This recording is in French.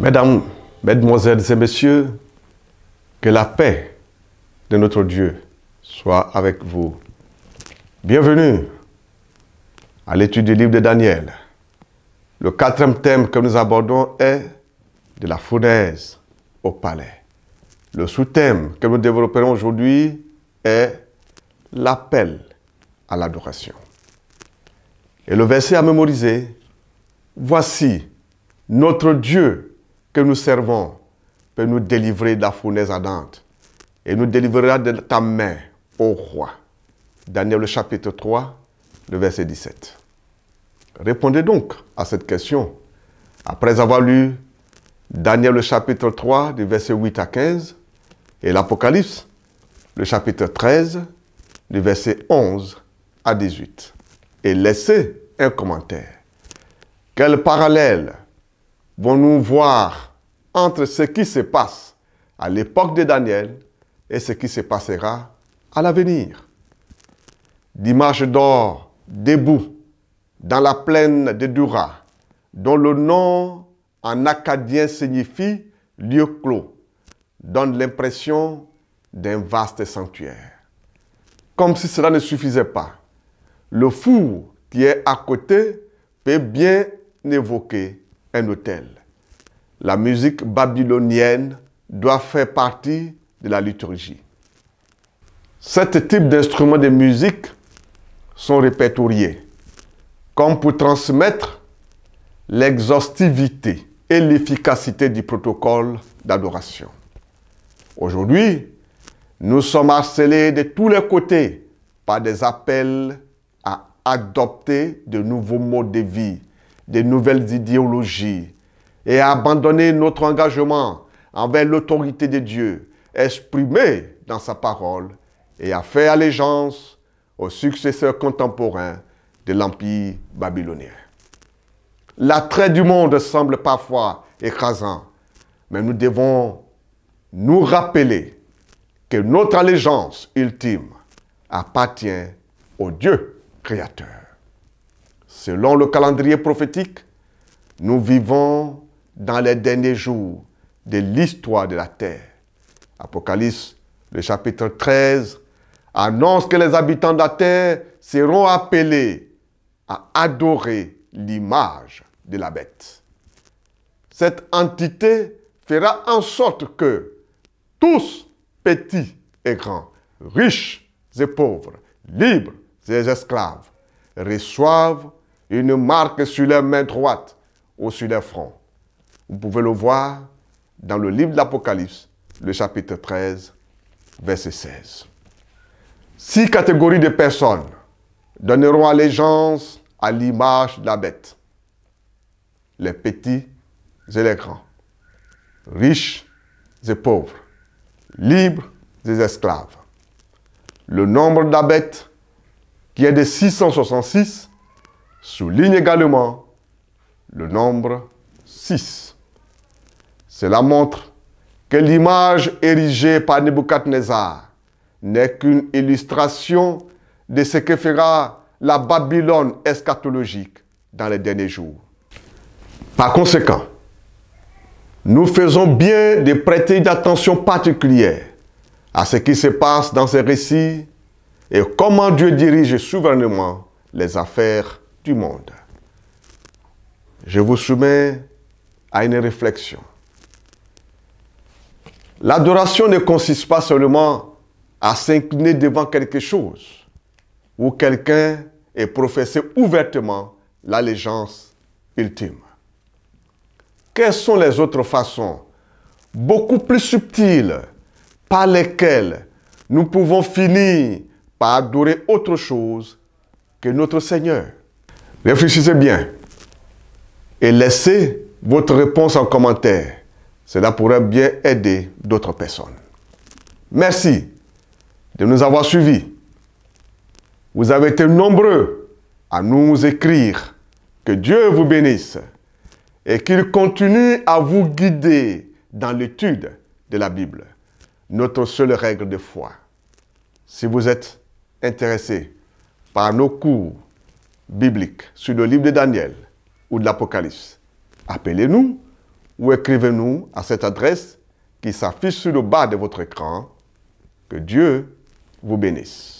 Mesdames, Mesdemoiselles et Messieurs, que la paix de notre Dieu soit avec vous. Bienvenue à l'étude du livre de Daniel. Le quatrième thème que nous abordons est de la fournaise au palais. Le sous-thème que nous développerons aujourd'hui est l'appel à l'adoration. Et le verset à mémoriser, voici notre Dieu que nous servons peut nous délivrer de la fournaise ardente et nous délivrera de ta main, ô roi. Daniel, le chapitre 3, le verset 17. Répondez donc à cette question après avoir lu Daniel, le chapitre 3, du verset 8 à 15, et l'Apocalypse, le chapitre 13, du verset 11 à 18. Et laissez un commentaire. Quel parallèle vont-nous voir entre ce qui se passe à l'époque de Daniel et ce qui se passera à l'avenir? D'image d'or debout dans la plaine de Dura, dont le nom en acadien signifie lieu clos, donne l'impression d'un vaste sanctuaire. Comme si cela ne suffisait pas, le four qui est à côté peut bien évoquer un autel. La musique babylonienne doit faire partie de la liturgie. Cet type d'instruments de musique sont répertoriés comme pour transmettre l'exhaustivité et l'efficacité du protocole d'adoration. Aujourd'hui, nous sommes harcelés de tous les côtés par des appels à adopter de nouveaux modes de vie, de nouvelles idéologies et à abandonner notre engagement envers l'autorité de Dieu exprimée dans sa parole et à faire allégeance aux successeurs contemporains de l'Empire babylonien. L'attrait du monde semble parfois écrasant, mais nous devons nous rappeler que notre allégeance ultime appartient au Dieu créateur. Selon le calendrier prophétique, nous vivons dans les derniers jours de l'histoire de la terre. Apocalypse, le chapitre 13, annonce que les habitants de la terre seront appelés à adorer l'image de la bête. Cette entité fera en sorte que tous, petits et grands, riches et pauvres, libres et esclaves, reçoivent une marque sur leur main droite ou sur leur front. Vous pouvez le voir dans le livre de l'Apocalypse, le chapitre 13, verset 16. 6 catégories de personnes donneront allégeance à l'image de la bête. Les petits et les grands, riches et pauvres, libres et esclaves. Le nombre de la bête, qui est de 666, souligne également le nombre 6. Cela montre que l'image érigée par Nebuchadnezzar n'est qu'une illustration de ce que fera la Babylone eschatologique dans les derniers jours. Par conséquent, nous faisons bien de prêter une attention particulière à ce qui se passe dans ces récits et comment Dieu dirige souverainement les affaires du monde. Je vous soumets à une réflexion. L'adoration ne consiste pas seulement à s'incliner devant quelque chose ou quelqu'un et professer ouvertement l'allégeance ultime. Quelles sont les autres façons, beaucoup plus subtiles, par lesquelles nous pouvons finir par adorer autre chose que notre Seigneur? Réfléchissez bien et laissez votre réponse en commentaire. Cela pourrait bien aider d'autres personnes. Merci de nous avoir suivis. Vous avez été nombreux à nous écrire. Que Dieu vous bénisse et qu'il continue à vous guider dans l'étude de la Bible, notre seule règle de foi. Si vous êtes intéressé par nos cours bibliques sur le livre de Daniel ou de l'Apocalypse, appelez-nous ou écrivez-nous à cette adresse qui s'affiche sur le bas de votre écran. Que Dieu vous bénisse.